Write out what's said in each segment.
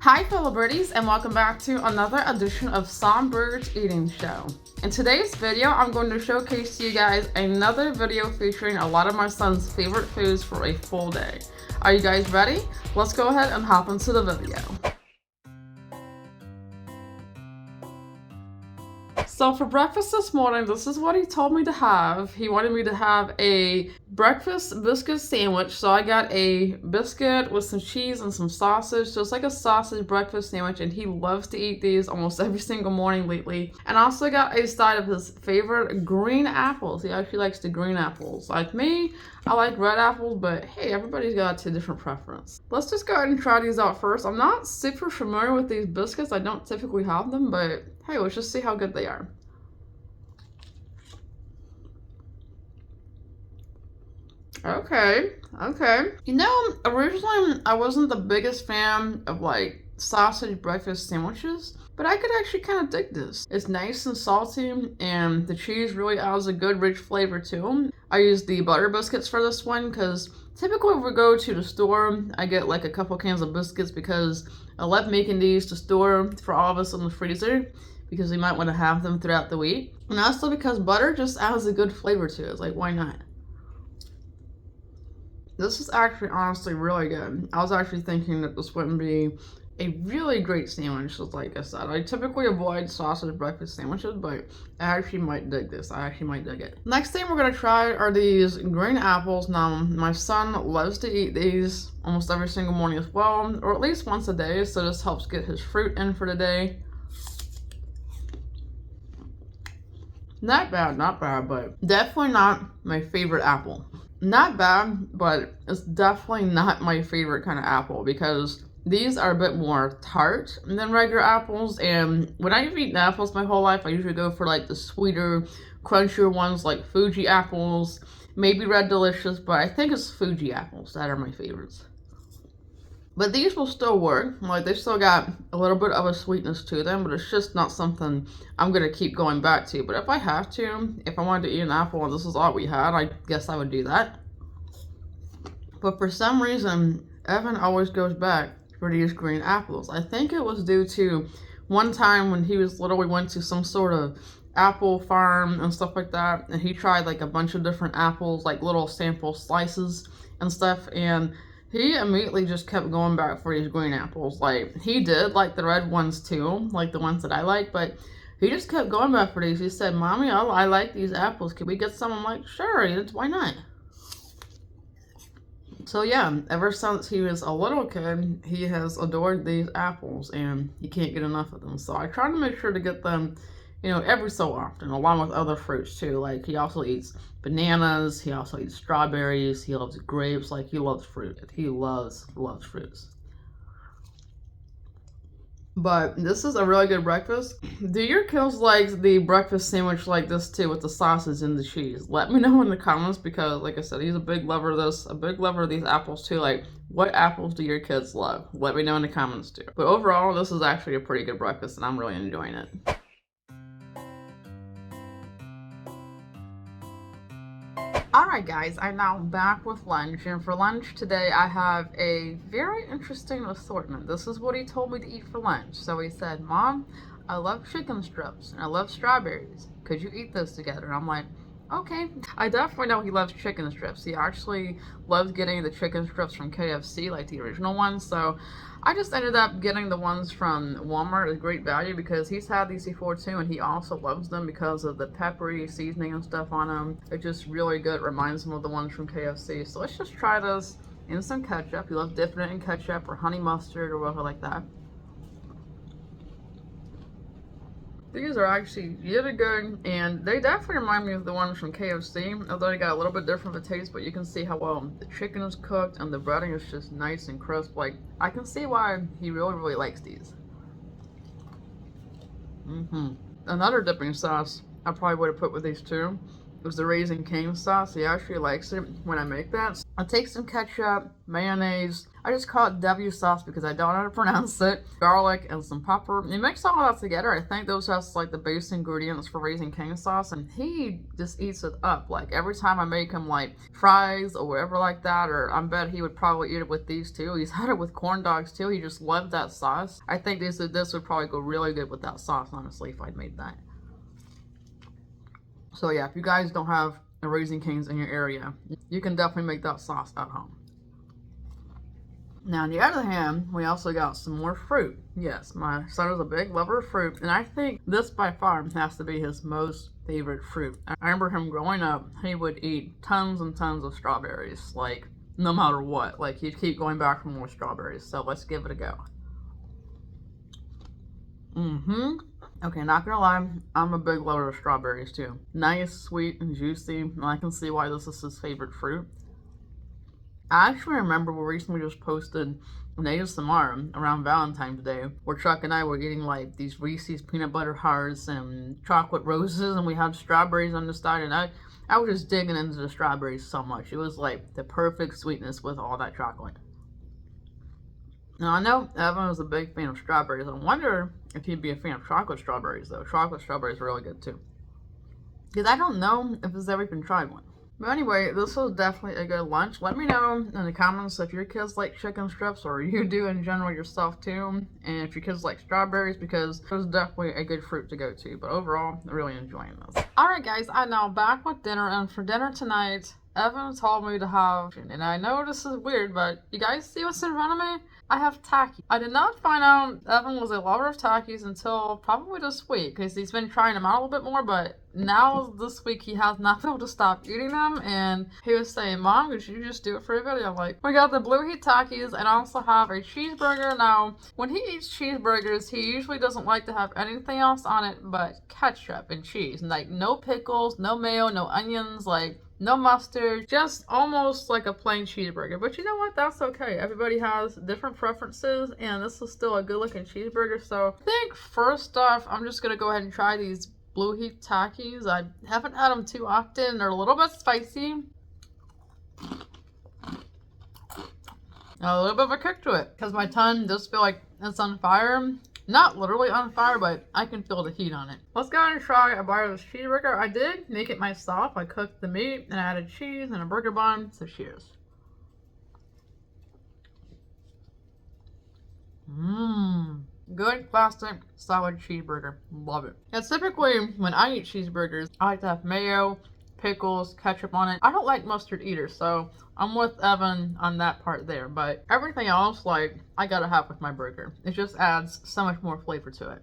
Hi fellow birdies, and welcome back to another edition of SongByrd's Eating Show. In today's video, I'm going to showcase to you guys another video featuring a lot of my son's favorite foods for a full day. Are you guys ready? Let's go ahead and hop into the video. So for breakfast this morning, this is what he told me to have. He wanted me to have a breakfast biscuit sandwich. So I got a biscuit with some cheese and some sausage. So it's like a sausage breakfast sandwich, and he loves to eat these almost every single morning lately. And I also got a side of his favorite green apples. He actually likes the green apples. Like me, I like red apples, but hey, everybody's got a different preference. Let's just go ahead and try these out first. I'm not super familiar with these biscuits. I don't typically have them, but hey, let's just see how good they are. Okay. You know, originally I wasn't the biggest fan of like sausage breakfast sandwiches, but I could actually kind of dig this. It's nice and salty, and the cheese really adds a good rich flavor to them. I use the butter biscuits for this one because typically when we go to the store, I get like a couple cans of biscuits because I love making these to store for all of us in the freezer because we might want to have them throughout the week. And also because butter just adds a good flavor to it. It's like, why not? This is actually honestly really good. I was actually thinking that this wouldn't be a really great sandwich. Like I said, I typically avoid sausage breakfast sandwiches, but I actually might dig this. I actually might dig it. Next thing we're going to try are these green apples. Now, my son loves to eat these almost every single morning as well, or at least once a day, so this helps get his fruit in for the day. Not bad, but definitely not my favorite apple. Not bad, but it's definitely not my favorite kind of apple because these are a bit more tart than regular apples. And when I've eaten apples my whole life, I usually go for like the sweeter, crunchier ones like Fuji apples, maybe Red Delicious, but I think it's Fuji apples that are my favorites. But these will still work. Like, they still got a little bit of a sweetness to them, but it's just not something I'm going to keep going back to. But if I have to, if I wanted to eat an apple and this is all we had, I guess I would do that. But for some reason, Evan always goes back for these green apples. I think it was due to one time when he was little, we went to some sort of apple farm and stuff like that. And he tried like a bunch of different apples, like little sample slices and stuff. And he immediately just kept going back for these green apples. Like, he did like the red ones too, like the ones that I like, but he just kept going back for these. He said, "Mommy, I like these apples. Can we get some?" I'm like, "Sure, why not?" So yeah, ever since he was a little kid, he has adored these apples, and he can't get enough of them. So I try to make sure to get them, every so often, along with other fruits too. Like, he also eats bananas, he also eats strawberries, he loves grapes. Like, he loves fruit. He loves fruits. But this is a really good breakfast. Do your kids like the breakfast sandwich like this too, with the sausage and the cheese? Let me know in the comments because, like I said, he's a big lover of this, a big lover of these apples too. Like, what apples do your kids love? Let me know in the comments too. But overall, this is actually a pretty good breakfast, and I'm really enjoying it. Alright guys, I'm now back with lunch, and for lunch today I have a very interesting assortment. This is what he told me to eat for lunch. So he said, "Mom, I love chicken strips and I love strawberries. Could you eat this together?" And I'm like, okay. I definitely know he loves chicken strips. He actually loves getting the chicken strips from KFC, like the original ones. So I just ended up getting the ones from Walmart at great value because he's had these before too, and he also loves them because of the peppery seasoning and stuff on them. It's just really good. It reminds him of the ones from KFC. So let's just try this in some ketchup. He loves dipping it in ketchup or honey mustard or whatever like that. These are actually really good, and they definitely remind me of the ones from KFC, although they got a little bit different of a taste, but you can see how well the chicken is cooked and the breading is just nice and crisp. Like, I can see why he really likes these. Another dipping sauce I probably would have put with these too was the Raising Cane sauce. He actually likes it when I make that. I take some ketchup, mayonnaise, I just call it W sauce because I don't know how to pronounce it. Garlic and some pepper. You mix all that together. I think those are like the base ingredients for Raising King sauce, and he just eats it up. Like every time I make him like fries or whatever like that, or I bet he would probably eat it with these too. He's had it with corn dogs too. He just loved that sauce. I think this would probably go really good with that sauce, honestly, if I'd made that. So yeah, if you guys don't have a Raising Kings in your area, you can definitely make that sauce at home. Now, on the other hand, we also got some more fruit. Yes, my son is a big lover of fruit, and I think this by far has to be his most favorite fruit. I remember him growing up, he would eat tons and tons of strawberries, like no matter what. Like he'd keep going back for more strawberries, so let's give it a go. Okay, not gonna lie, I'm a big lover of strawberries too. Nice, sweet, and juicy, and I can see why this is his favorite fruit. I actually remember we recently just posted an ASMR around Valentine's Day where Chuck and I were eating like these Reese's peanut butter hearts and chocolate roses, and we had strawberries on the side, and I was just digging into the strawberries so much. It was like the perfect sweetness with all that chocolate. Now I know Evan was a big fan of strawberries. I wonder if he'd be a fan of chocolate strawberries though. Chocolate strawberries are really good too. Because I don't know if he's ever even tried one. But anyway, this was definitely a good lunch. Let me know in the comments if your kids like chicken strips or you do in general yourself too. And if your kids like strawberries, because it was definitely a good fruit to go to. But overall, I'm really enjoying this. Alright guys, I'm now back with dinner. And for dinner tonight, Evan told me to have, and I know this is weird, but you guys see what's in front of me? I have Takis. I did not find out Evan was a lover of Takis until probably this week, because he's been trying them out a little bit more, but now this week he has not been able to stop eating them, and he was saying, Mom, could you just do it for a video? I'm like, we got the blue heat Takis, and I also have a cheeseburger. Now, when he eats cheeseburgers, he usually doesn't like to have anything else on it but ketchup and cheese, and like no pickles, no mayo, no onions, like no mustard, just almost like a plain cheeseburger. But you know what? That's okay. Everybody has different preferences, and this is still a good looking cheeseburger. So I think first off, I'm just gonna go ahead and try these blue heat Takis. I haven't had them too often. They're a little bit spicy. A little bit of a kick to it, because my tongue does feel like it's on fire. Not literally on fire, but I can feel the heat on it. Let's go ahead and try a bite of this cheeseburger. I did make it myself. I cooked the meat and I added cheese and a burger bun. So cheers. Good, classic, solid cheeseburger. Love it. And typically, when I eat cheeseburgers, I like to have mayo, pickles, ketchup on it. I don't like mustard either, so I'm with Evan on that part there. But everything else, like, I gotta have with my burger. It just adds so much more flavor to it.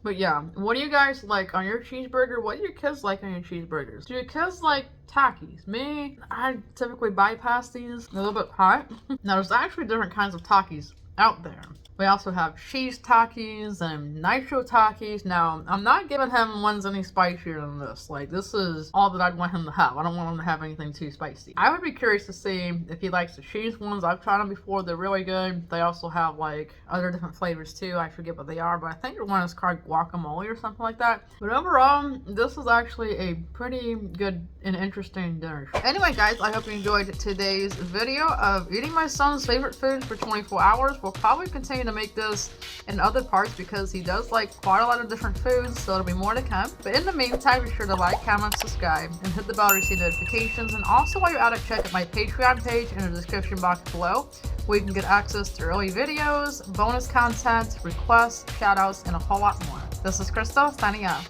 But yeah, what do you guys like on your cheeseburger? What do your kids like on your cheeseburgers? Do your kids like Takis? Me, I typically bypass these. A little bit hot. Now, there's actually different kinds of Takis out there. We also have cheese Takis and nitro Takis. Now, I'm not giving him ones any spicier than this. Like, this is all that I'd want him to have. I don't want him to have anything too spicy. I would be curious to see if he likes the cheese ones. I've tried them before. They're really good. They also have, like, other different flavors, too. I forget what they are, but I think the one is called guacamole or something like that. But overall, this is actually a pretty good and interesting dinner. Anyway, guys, I hope you enjoyed today's video of eating my son's favorite foods for 24 hours. We'll probably continue to make this in other parts because he does like quite a lot of different foods, so there'll be more to come. But in the meantime, be sure to like, comment, subscribe, and hit the bell to receive notifications. And also, while you're at it, check out my Patreon page in the description box below, where you can get access to early videos, bonus content, requests, shoutouts, and a whole lot more. This is Crystal signing off.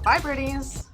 Bye, birdies!